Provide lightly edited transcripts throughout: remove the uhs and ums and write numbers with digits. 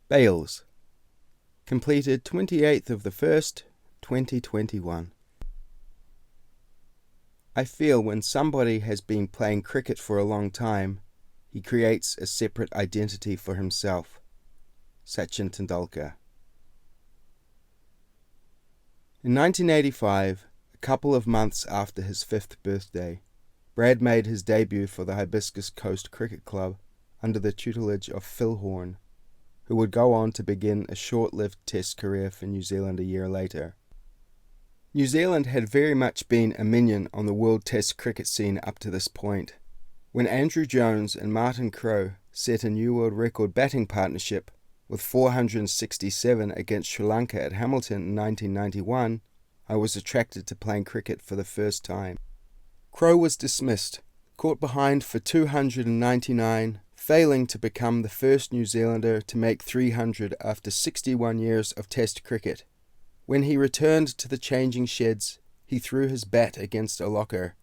BAILS. Completed 28th of the 1st, 2021. I feel when somebody has been playing cricket for a long time, he creates a separate identity for himself. Sachin Tendulkar. In 1985, a couple of months after his 5th birthday, Brad made his debut for the Hibiscus Coast Cricket Club under the tutelage of Phil Horn, who would go on to begin a short-lived Test career for New Zealand a year later. New Zealand had very much been a minion on the world Test cricket scene up to this point. When Andrew Jones and Martin Crowe set a new world record batting partnership with 467 against Sri Lanka at Hamilton in 1991, I was attracted to playing cricket for the first time. Crowe was dismissed, caught behind for 299, failing to become the first New Zealander to make 300 after 61 years of Test cricket. When he returned to the changing sheds, he threw his bat against a locker.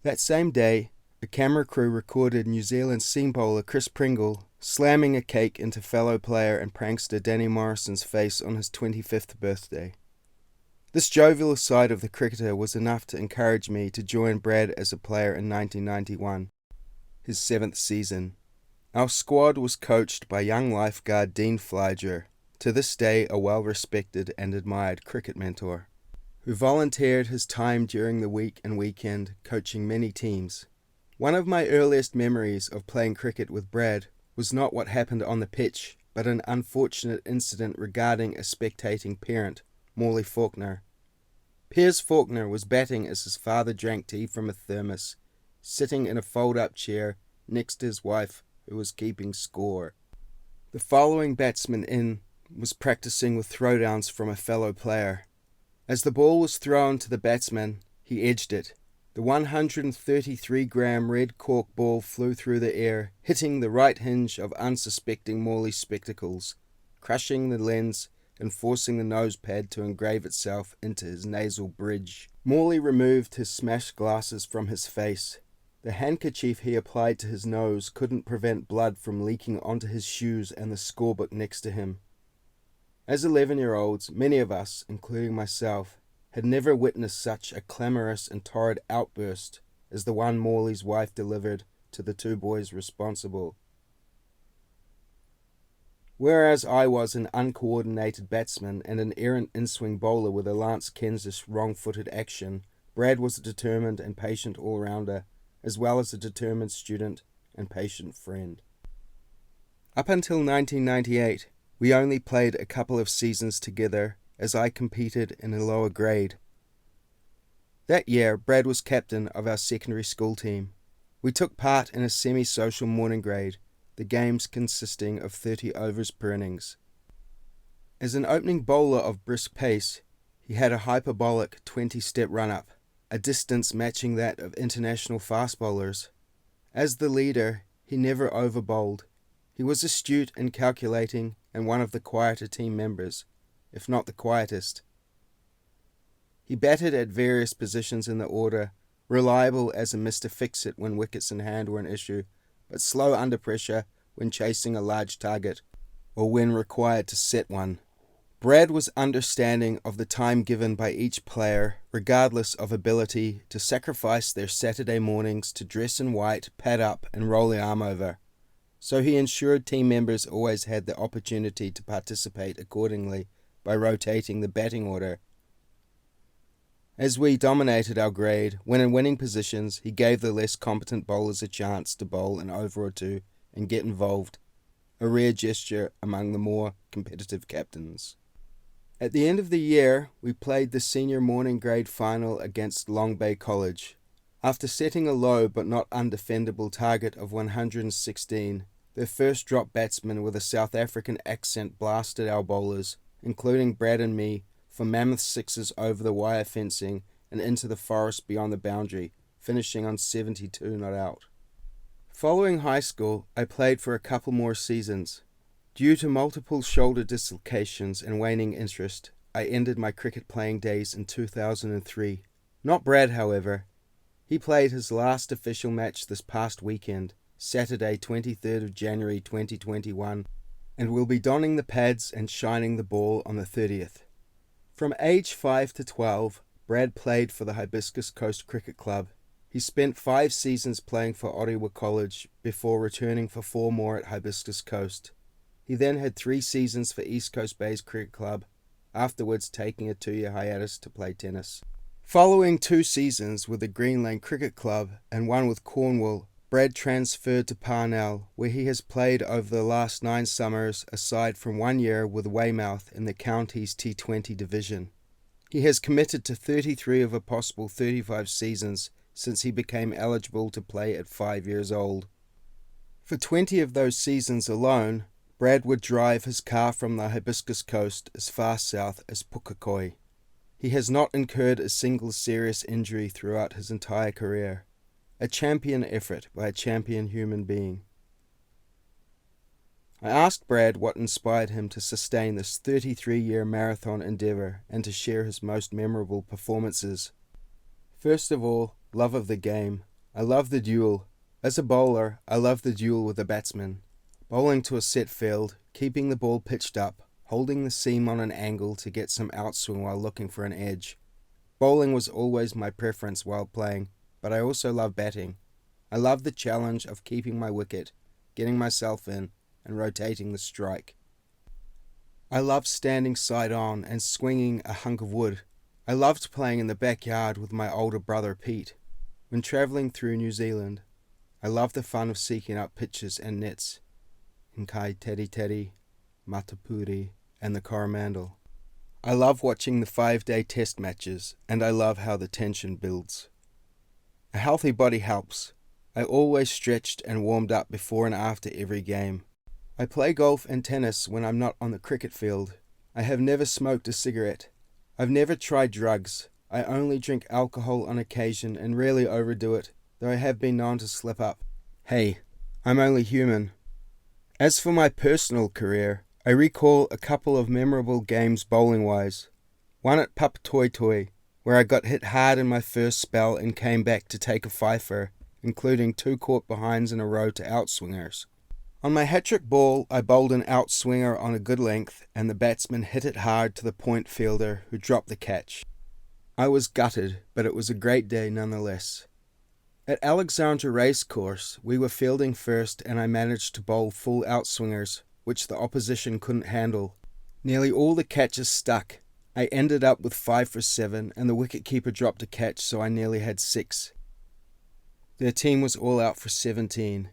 That same day, a camera crew recorded New Zealand seam bowler Chris Pringle slamming a cake into fellow player and prankster Danny Morrison's face on his 25th birthday. This jovial side of the cricketer was enough to encourage me to join Brad as a player in 1991, his 7th season. Our squad was coached by young lifeguard Dean Flyger, to this day a well-respected and admired cricket mentor, who volunteered his time during the week and weekend coaching many teams. One of my earliest memories of playing cricket with Brad was not what happened on the pitch, but an unfortunate incident regarding a spectating parent, Morley Faulkner. Piers Faulkner was batting as his father drank tea from a thermos, sitting in a fold-up chair next to his wife, who was keeping score. The following batsman in was practicing with throwdowns from a fellow player. As the ball was thrown to the batsman, he edged it. The 133-gram red cork ball flew through the air, hitting the right hinge of unsuspecting Morley's spectacles, crushing the lens and forcing the nose pad to engrave itself into his nasal bridge. Morley removed his smashed glasses from his face. The handkerchief he applied to his nose couldn't prevent blood from leaking onto his shoes and the scorebook next to him. As 11-year-olds, many of us, including myself, had never witnessed such a clamorous and torrid outburst as the one Morley's wife delivered to the two boys responsible. Whereas I was an uncoordinated batsman and an errant in-swing bowler with a Lance Kenseth wrong-footed action, Brad was a determined and patient all-rounder, as well as a determined student and patient friend. Up until 1998, we only played a couple of seasons together as I competed in a lower grade. That year, Brad was captain of our secondary school team. We took part in a semi-social morning grade, the games consisting of 30 overs per innings. As an opening bowler of brisk pace, he had a hyperbolic 20-step run-up, a distance matching that of international fast bowlers. As the leader, he never overbowled. He was astute and calculating and one of the quieter team members, if not the quietest. He batted at various positions in the order, reliable as a Mr. Fix-It when wickets in hand were an issue, but slow under pressure when chasing a large target, or when required to set one. Brad was understanding of the time given by each player, regardless of ability, to sacrifice their Saturday mornings to dress in white, pad up, and roll the arm over. So he ensured team members always had the opportunity to participate accordingly by rotating the batting order. As we dominated our grade, when in winning positions, he gave the less competent bowlers a chance to bowl an over or two and get involved, a rare gesture among the more competitive captains. At the end of the year, we played the senior morning grade final against Long Bay College. After setting a low but not undefendable target of 116, their first drop batsman with a South African accent blasted our bowlers, including Brad and me, for mammoth sixes over the wire fencing and into the forest beyond the boundary, finishing on 72 not out. Following high school, I played for a couple more seasons. Due to multiple shoulder dislocations and waning interest, I ended my cricket playing days in 2003. Not Brad, however. He played his last official match this past weekend, Saturday 23rd of January 2021, and will be donning the pads and shining the ball on the 30th. From age 5 to 12, Brad played for the Hibiscus Coast Cricket Club. He spent 5 seasons playing for Ottawa College before returning for 4 more at Hibiscus Coast. He then had 3 seasons for East Coast Bays Cricket Club, afterwards taking a 2-year hiatus to play tennis. Following 2 seasons with the Green Lane Cricket Club and 1 with Cornwall, Brad transferred to Parnell, where he has played over the last 9 summers, aside from 1 year with Weymouth in the county's T20 division. He has committed to 33 of a possible 35 seasons since he became eligible to play at 5 years old. For 20 of those seasons alone, Brad would drive his car from the Hibiscus Coast as far south as Pukekohe. He has not incurred a single serious injury throughout his entire career. A champion effort by a champion human being. I asked Brad what inspired him to sustain this 33-year marathon endeavour and to share his most memorable performances. First of all, love of the game. I love the duel. As a bowler, I love the duel with a batsman. Bowling to a set field, keeping the ball pitched up, holding the seam on an angle to get some outswing while looking for an edge. Bowling was always my preference while playing, but I also love batting. I love the challenge of keeping my wicket, getting myself in, and rotating the strike. I loved standing side on and swinging a hunk of wood. I loved playing in the backyard with my older brother Pete. When travelling through New Zealand, I loved the fun of seeking out pitches and nets in Kai Teri Teri, Matapuri, and the Coromandel. I love watching the 5-day test matches, and I love how the tension builds. A healthy body helps. I always stretched and warmed up before and after every game. I play golf and tennis when I'm not on the cricket field. I have never smoked a cigarette. I've never tried drugs. I only drink alcohol on occasion and rarely overdo it, though I have been known to slip up. Hey, I'm only human. As for my personal career, I recall a couple of memorable games bowling-wise. One at Papatoetoe, where I got hit hard in my first spell and came back to take a fifer, including 2 caught behinds in a row to outswingers. On my hat-trick ball, I bowled an outswinger on a good length, and the batsman hit it hard to the point fielder, who dropped the catch. I was gutted, but it was a great day nonetheless. At Alexandra Racecourse, we were fielding first, and I managed to bowl full outswingers, which the opposition couldn't handle. Nearly all the catches stuck. I ended up with 5 for 7, and the wicket-keeper dropped a catch, so I nearly had 6. Their team was all out for 17.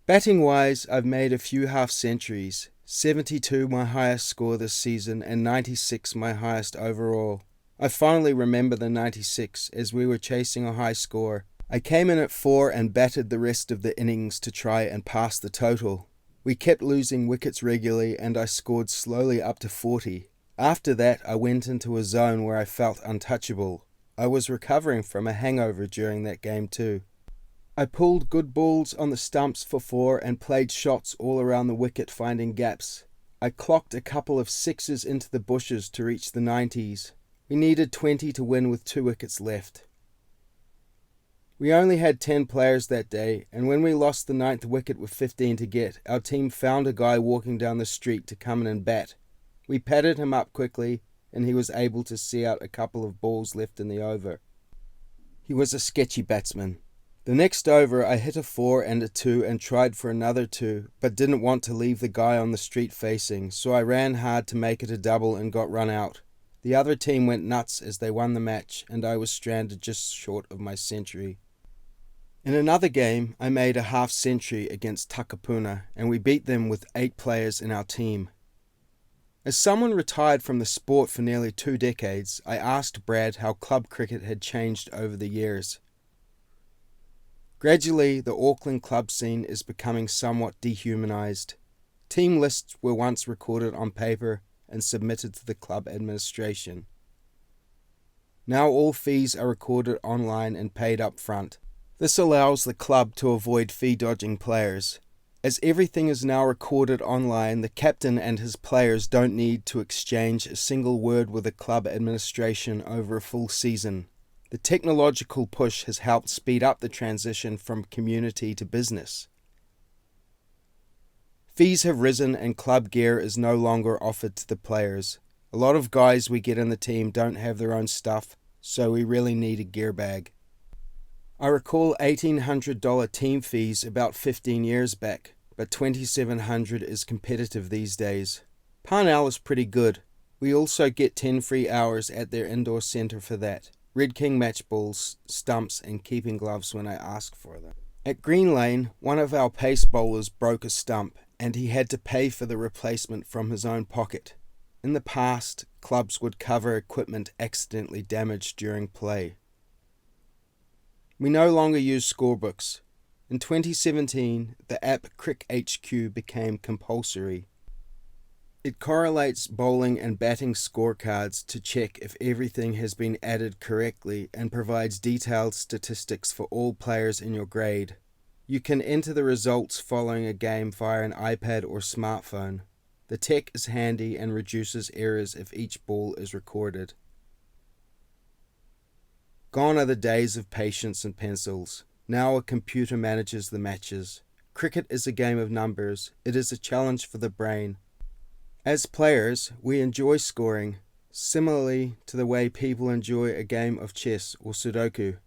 Batting-wise, I've made a few half-centuries, 72 my highest score this season, and 96 my highest overall. I finally remember the 96, as we were chasing a high score. I came in at 4 and batted the rest of the innings to try and pass the total. We kept losing wickets regularly, and I scored slowly up to 40. After that, I went into a zone where I felt untouchable. I was recovering from a hangover during that game too. I pulled good balls on the stumps for 4 and played shots all around the wicket, finding gaps. I clocked a couple of 6s into the bushes to reach the 90s. We needed 20 to win with 2 wickets left. We only had 10 players that day, and when we lost the 9th wicket with 15 to get, our team found a guy walking down the street to come in and bat. We padded him up quickly, and he was able to see out a couple of balls left in the over. He was a sketchy batsman. The next over, I hit a 4 and a 2 and tried for another 2, but didn't want to leave the guy on the street facing, so I ran hard to make it a double and got run out. The other team went nuts as they won the match, and I was stranded just short of my century. In another game, I made a half-century against Takapuna, and we beat them with 8 players in our team. As someone retired from the sport for nearly 2 decades, I asked Brad how club cricket had changed over the years. Gradually, the Auckland club scene is becoming somewhat dehumanised. Team lists were once recorded on paper and submitted to the club administration. Now all fees are recorded online and paid up front. This allows the club to avoid fee-dodging players. As everything is now recorded online, the captain and his players don't need to exchange a single word with the club administration over a full season. The technological push has helped speed up the transition from community to business. Fees have risen and club gear is no longer offered to the players. A lot of guys we get in the team don't have their own stuff, so we really need a gear bag. I recall $1,800 team fees about 15 years back, but $2,700 is competitive these days. Parnell is pretty good. We also get 10 free hours at their indoor centre for that. Red King match balls, stumps and keeping gloves when I ask for them. At Green Lane, one of our pace bowlers broke a stump and he had to pay for the replacement from his own pocket. In the past, clubs would cover equipment accidentally damaged during play. We no longer use scorebooks. In 2017, the app Crick HQ became compulsory. It correlates bowling and batting scorecards to check if everything has been added correctly and provides detailed statistics for all players in your grade. You can enter the results following a game via an iPad or smartphone. The tech is handy and reduces errors if each ball is recorded. Gone are the days of patience and pencils. Now a computer manages the matches. Cricket is a game of numbers. It is a challenge for the brain. As players, we enjoy scoring, similarly to the way people enjoy a game of chess or Sudoku.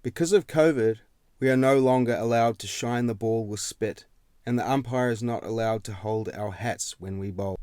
Because of COVID, we are no longer allowed to shine the ball with spit, and the umpire is not allowed to hold our hats when we bowl.